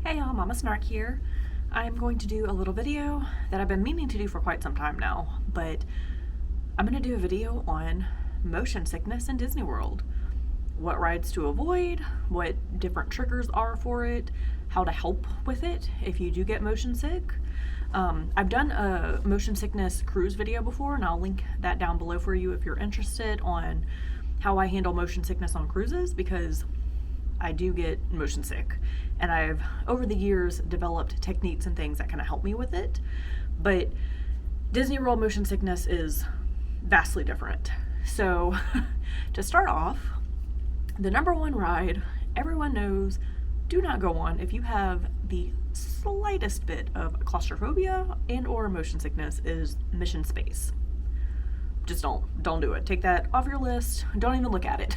Hey y'all, Mama Snark here. I'm going to do a little video that I've been meaning to do for quite some time now, but I'm going to do a video on motion sickness in Disney World. What rides to avoid, what different triggers are for it, how to help with it if you do get motion sick. I've done a motion sickness cruise video before, and I'll link that down below for you if you're interested on how I handle motion sickness on cruises, because I do get motion sick, and I've over the years developed techniques and things that kind of help me with it. But Disney World motion sickness is vastly different. So to start off, the number one ride everyone knows do not go on if you have the slightest bit of claustrophobia and or motion sickness is Mission Space. Just don't do it. Take that off your list. Don't even look at it.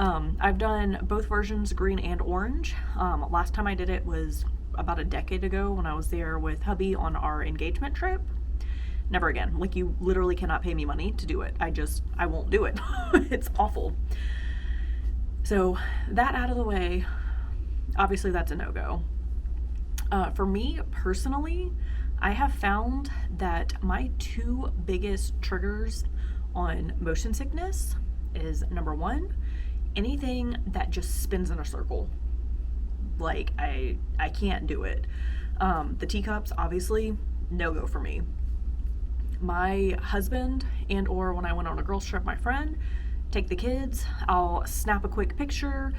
I've done both versions, green and orange. Last time I did it was about a decade ago when I was there with hubby on our engagement trip. Never again. Like, you literally cannot pay me money to do it. I won't do it. It's awful. So that out of the way, obviously that's a no-go. For me personally, I have found that my two biggest triggers on motion sickness is, number one, anything that just spins in a circle. Like, I can't do it. The teacups, obviously, no go for me. My husband and or when I went on a girls trip, my friend, take the kids, I'll snap a quick picture,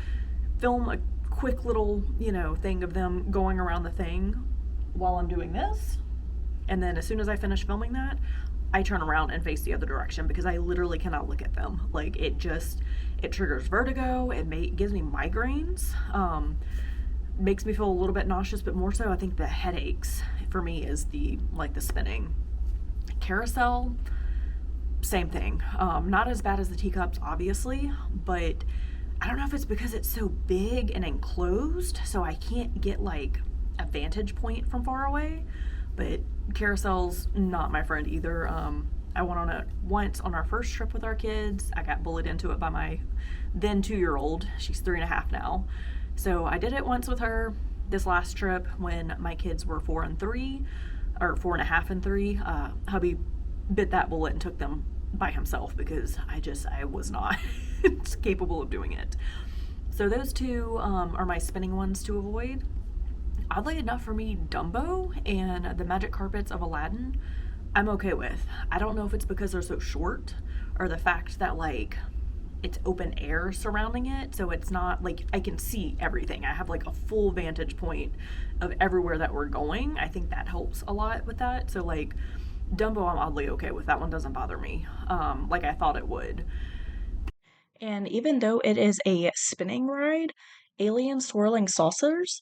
film a quick little, thing of them going around the thing while I'm doing this. And then as soon as I finish filming that, I turn around and face the other direction because I literally cannot look at them. Like, it triggers vertigo. It gives me migraines. Makes me feel a little bit nauseous, but more so I think the headaches for me is the spinning. Carousel, same thing. Not as bad as the teacups, obviously, but I don't know if it's because it's so big and enclosed, so I can't get like a vantage point from far away. But carousel's not my friend either. I went on it once on our first trip with our kids. I got bullied into it by my then 2-year-old. She's 3.5 now. So I did it once with her. This last trip when my kids were 4 and 3, or 4.5 and 3, hubby bit that bullet and took them by himself because I was not capable of doing it. So those two are my spinning ones to avoid. Oddly enough for me, Dumbo and the Magic Carpets of Aladdin, I'm okay with. I don't know if it's because they're so short or the fact that it's open air surrounding it, so it's not like I can see everything. I have like a full vantage point of everywhere that we're going. I think that helps a lot with that. So Dumbo, I'm oddly okay with. That one doesn't bother me like I thought it would. And even though it is a spinning ride, Alien Swirling Saucers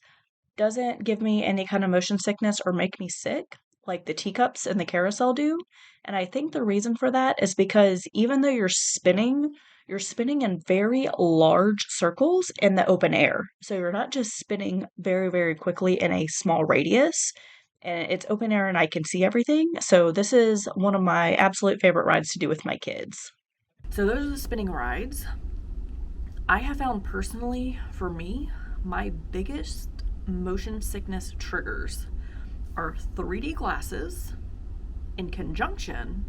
doesn't give me any kind of motion sickness or make me sick like the teacups and the carousel do. And I think the reason for that is because even though you're spinning in very large circles in the open air. So you're not just spinning very, very quickly in a small radius. And it's open air and I can see everything. So this is one of my absolute favorite rides to do with my kids. So those are the spinning rides. I have found personally, for me, my biggest motion sickness triggers are 3D glasses in conjunction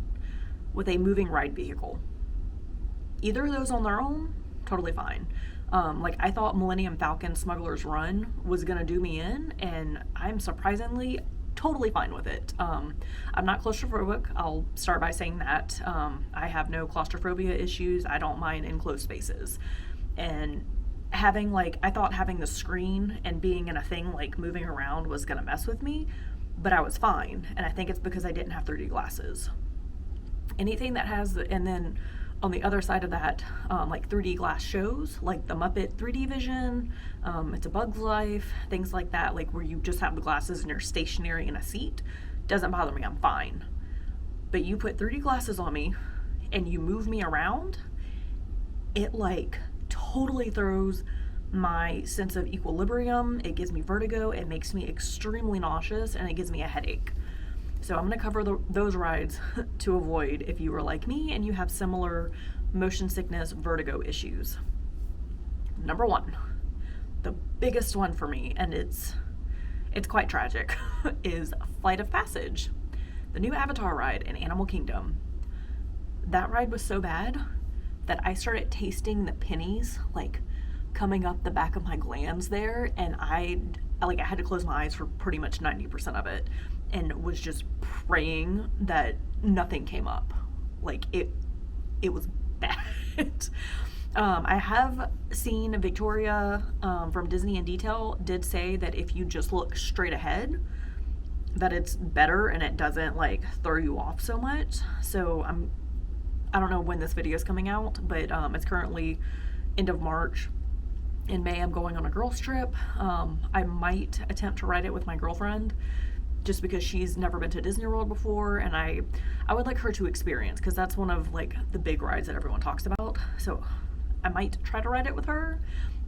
with a moving ride vehicle. Either of those on their own, totally fine. I thought Millennium Falcon Smuggler's Run was gonna do me in, and I'm surprisingly totally fine with it. I'm not claustrophobic. I'll start by saying that. I have no claustrophobia issues. I don't mind enclosed spaces. And I thought having the screen and being in a thing moving around was gonna mess with me, but I was fine. And I think it's because I didn't have 3D glasses. Anything that has and then on the other side of that, 3D glass shows, like the Muppet 3D Vision, It's a Bug's Life, things like that, where you just have the glasses and you're stationary in a seat, doesn't bother me, I'm fine. But you put 3D glasses on me and you move me around, it totally throws my sense of equilibrium. It gives me vertigo, it makes me extremely nauseous, and it gives me a headache. So I'm going to cover those rides to avoid if you were like me and you have similar motion sickness vertigo issues. Number one, the biggest one for me, and it's quite tragic, is Flight of Passage, the new Avatar ride in Animal Kingdom. That ride was so bad that I started tasting the pennies like coming up the back of my glands there, and I had to close my eyes for pretty much 90% of it, and was just praying that nothing came up. Like it was bad. I have seen Victoria from Disney in Detail did say that if you just look straight ahead, that it's better and it doesn't like throw you off so much. So I don't know when this video is coming out, but it's currently end of March. In May, I'm going on a girls trip. I might attempt to ride it with my girlfriend, just because she's never been to Disney World before, and I would like her to experience, because that's one of like the big rides that everyone talks about. So I might try to ride it with her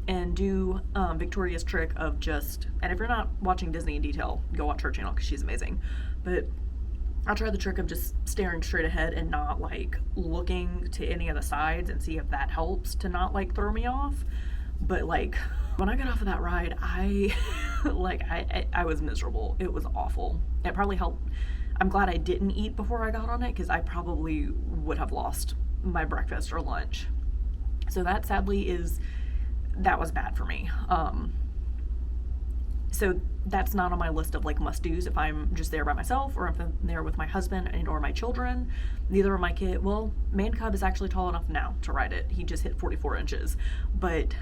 and do Victoria's trick of just, and if you're not watching Disney in Detail, go watch her channel because she's amazing. But I'll try the trick of just staring straight ahead and not like looking to any of the sides, and see if that helps to not like throw me off. But like when I got off of that ride, I was miserable. It was awful. It probably helped. I'm glad I didn't eat before I got on it, because I probably would have lost my breakfast or lunch. So that sadly that was bad for me. So that's not on my list of like must-dos if I'm just there by myself, or if I'm there with my husband and or my children. Neither of my kids, well, Man Cub is actually tall enough now to ride it. He just hit 44 inches. But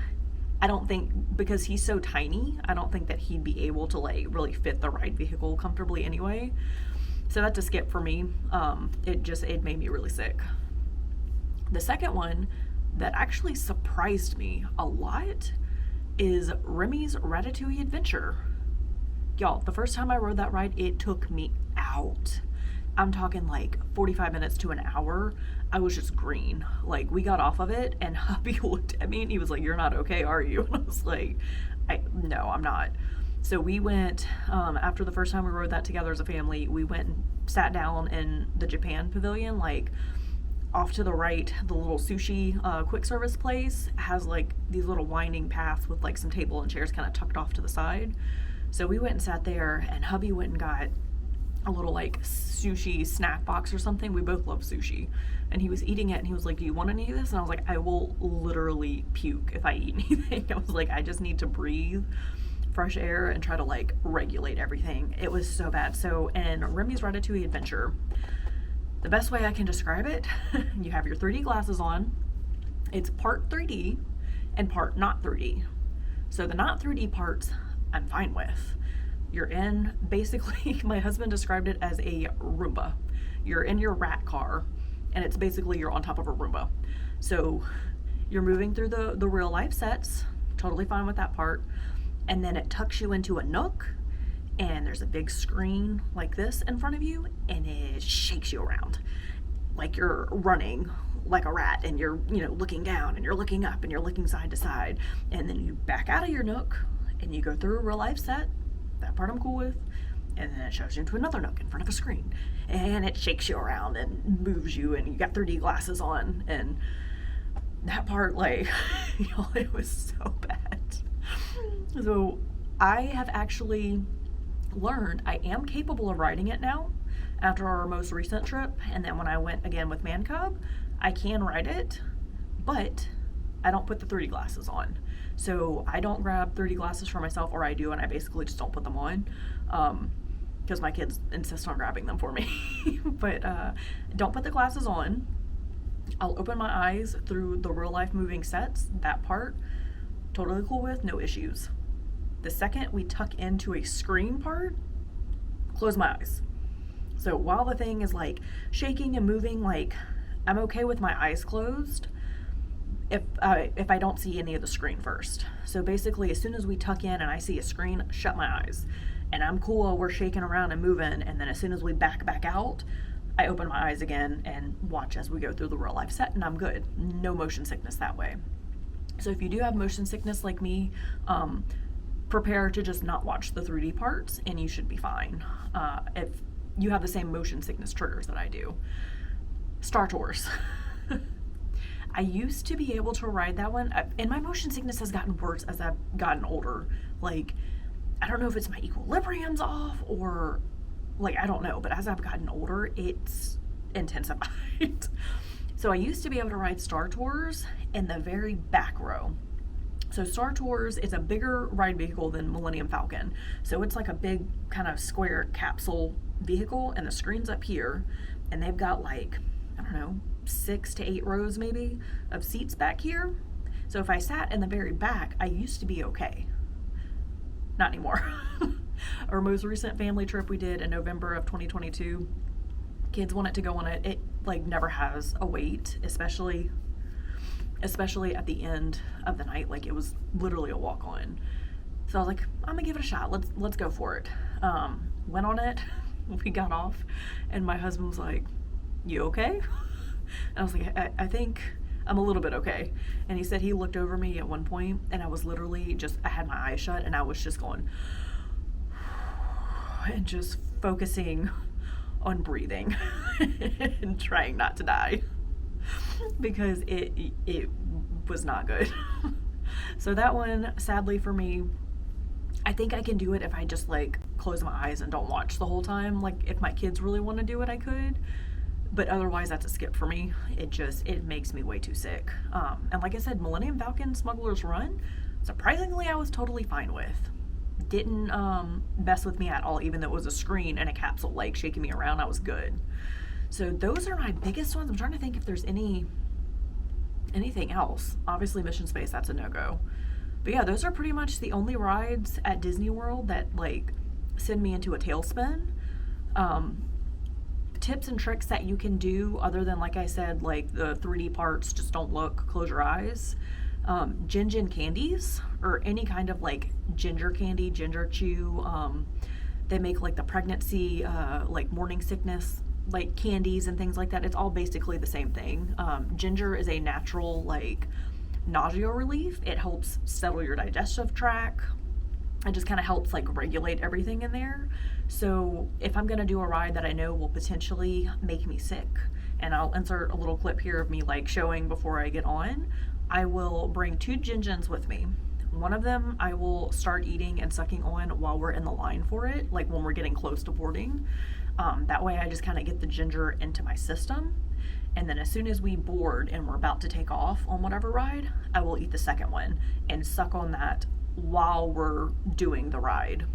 I don't think, because he's so tiny, I don't think that he'd be able to like really fit the ride vehicle comfortably anyway. So that's a skip for me. It made me really sick. The second one that actually surprised me a lot is Remy's Ratatouille Adventure. Y'all, the first time I rode that ride, it took me out. I'm talking like 45 minutes to an hour. I was just green. Like, we got off of it and hubby looked at me and he was like, "You're not okay, are you?" And I was like, no, I'm not. So we went, after the first time we rode that together as a family, we went and sat down in the Japan pavilion, like off to the right. The little sushi quick service place has like these little winding paths with like some table and chairs kind of tucked off to the side. So we went and sat there, and hubby went and got a little like sushi snack box or something. We both love sushi, and he was eating it and he was like, "Do you want any of this?" And I was like, "I will literally puke if I eat anything." I was like, I just need to breathe fresh air and try to like regulate everything. It was so bad. So in Remy's Ratatouille Adventure, the best way I can describe it, you have your 3D glasses on. It's part 3D and part not 3D. So the not 3D parts I'm fine with. You're in, basically, my husband described it as a Roomba. You're in your rat car, and it's basically you're on top of a Roomba. So you're moving through the real life sets, totally fine with that part. And then it tucks you into a nook, and there's a big screen like this in front of you, and it shakes you around like you're running like a rat, and you're, looking down, and you're looking up, and you're looking side to side. And then you back out of your nook, and you go through a real life set. That part I'm cool with. And then it shows you into another nook in front of a screen, and it shakes you around and moves you, and you got 3D glasses on. And that part, like, it was so bad. So I have actually learned I am capable of riding it now after our most recent trip. And then when I went again with Man Cub, I can ride it, but I don't put the 3D glasses on. So I don't grab 3D glasses for myself, or I do, and I basically just don't put them on, because my kids insist on grabbing them for me. But don't put the glasses on. I'll open my eyes through the real life moving sets. That part, totally cool with, no issues. The second we tuck into a screen part, close my eyes. So while the thing is like shaking and moving, like, I'm okay with my eyes closed if I don't see any of the screen first. So basically, as soon as we tuck in and I see a screen, shut my eyes. And I'm cool while we're shaking around and moving, and then as soon as we back out, I open my eyes again and watch as we go through the real life set, and I'm good. No motion sickness that way. So if you do have motion sickness like me, prepare to just not watch the 3D parts, and you should be fine. If you have the same motion sickness triggers that I do. Star Tours. I used to be able to ride that one, and my motion sickness has gotten worse as I've gotten older. Like, I don't know if it's my equilibrium's off or, like, I don't know, but as I've gotten older, it's intensified. So I used to be able to ride Star Tours in the very back row. So Star Tours is a bigger ride vehicle than Millennium Falcon. So it's like a big kind of square capsule vehicle, and the screen's up here, and they've got like, I don't know, 6 to 8 rows maybe of seats back here. So if I sat in the very back, I used to be okay. Not anymore. Our most recent family trip we did in November of 2022, kids wanted to go on it. It like never has a wait, especially at the end of the night. Like, it was literally a walk on. So I was like, I'm gonna give it a shot. Let's go for it. Went on it. We got off, and my husband was like, "You okay?" And I was like, I think I'm a little bit okay. And he said he looked over me at one point, and I was literally I had my eyes shut, and I was just going, and just focusing on breathing and trying not to die, because it was not good. So that one, sadly for me, I think I can do it if I just like close my eyes and don't watch the whole time. Like, if my kids really want to do it, I could. But otherwise, that's a skip for me. It makes me way too sick. And like I said, Millennium Falcon Smuggler's Run, surprisingly, I was totally fine with. Didn't mess with me at all, even though it was a screen and a capsule like shaking me around. I was good. So those are my biggest ones. I'm trying to think if there's anything else. Obviously, Mission Space, that's a no-go. But yeah, those are pretty much the only rides at Disney World that like send me into a tailspin. Tips and tricks that you can do, other than, like I said, like the 3D parts, just don't look, close your eyes. Gin candies, or any kind of like ginger candy, ginger chew. They make like the pregnancy, like morning sickness, like candies and things like that. It's all basically the same thing. Ginger is a natural like nausea relief. It helps settle your digestive tract. It just kind of helps like regulate everything in there. So if I'm gonna do a ride that I know will potentially make me sick, and I'll insert a little clip here of me like showing before I get on, I will bring 2 Gin-Gins with me. One of them I will start eating and sucking on while we're in the line for it, like when we're getting close to boarding. That way I just kind of get the ginger into my system. And then as soon as we board and we're about to take off on whatever ride, I will eat the second one and suck on that while we're doing the ride,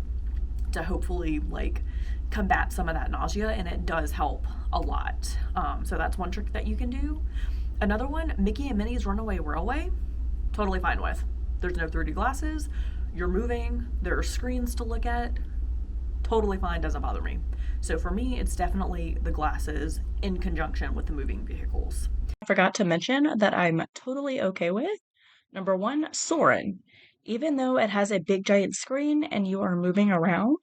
to hopefully like combat some of that nausea, and it does help a lot. So that's one trick that you can do. Another one, Mickey and Minnie's Runaway Railway, totally fine with. There's no 3D glasses, you're moving, there are screens to look at, totally fine, doesn't bother me. So for me, it's definitely the glasses in conjunction with the moving vehicles. I forgot to mention that I'm totally okay with. Number 1, Soarin'. Even though it has a big giant screen and you are moving around,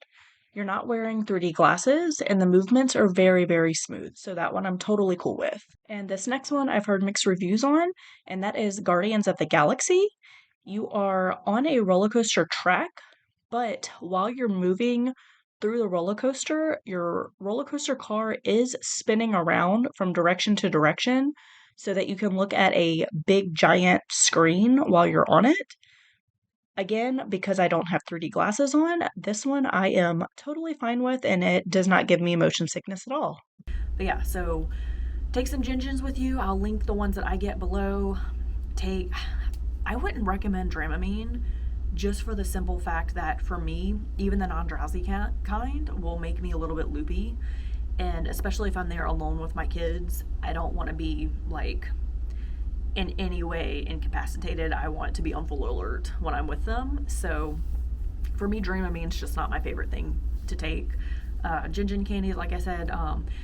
you're not wearing 3D glasses and the movements are very, very smooth. So that one I'm totally cool with. And this next one I've heard mixed reviews on, and that is Guardians of the Galaxy. You are on a roller coaster track, but while you're moving through the roller coaster, your roller coaster car is spinning around from direction to direction so that you can look at a big giant screen while you're on it. Again, because I don't have 3D glasses on, this one I am totally fine with, and it does not give me motion sickness at all. But yeah, so take some Gin-Gins with you. I'll link the ones that I get below. I wouldn't recommend Dramamine, just for the simple fact that for me, even the non-drowsy kind will make me a little bit loopy. And especially if I'm there alone with my kids, I don't want to be like in any way incapacitated. I want to be on full alert when I'm with them. So for me, Dramamine's just not my favorite thing to take. Gin candies, like I said,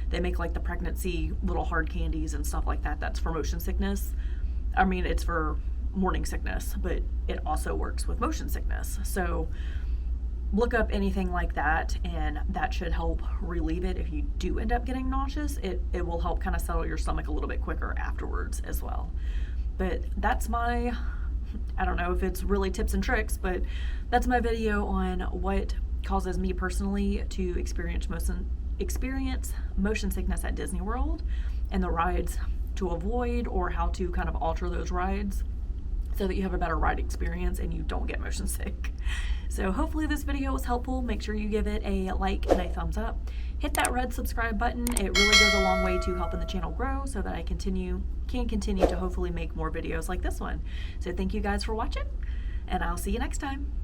they make like the pregnancy little hard candies and stuff like that. That's for motion sickness. I mean, it's for morning sickness, but it also works with motion sickness. So look up anything like that, and that should help relieve it. If you do end up getting nauseous, it will help kind of settle your stomach a little bit quicker afterwards as well. But that's I don't know if it's really tips and tricks, but that's my video on what causes me personally to experience motion sickness at Disney World, and the rides to avoid or how to kind of alter those rides so that you have a better ride experience and you don't get motion sick. So hopefully this video was helpful. Make sure you give it a like and a thumbs up. Hit that red subscribe button. It really goes a long way to helping the channel grow so that I can continue to hopefully make more videos like this one. So thank you guys for watching, and I'll see you next time.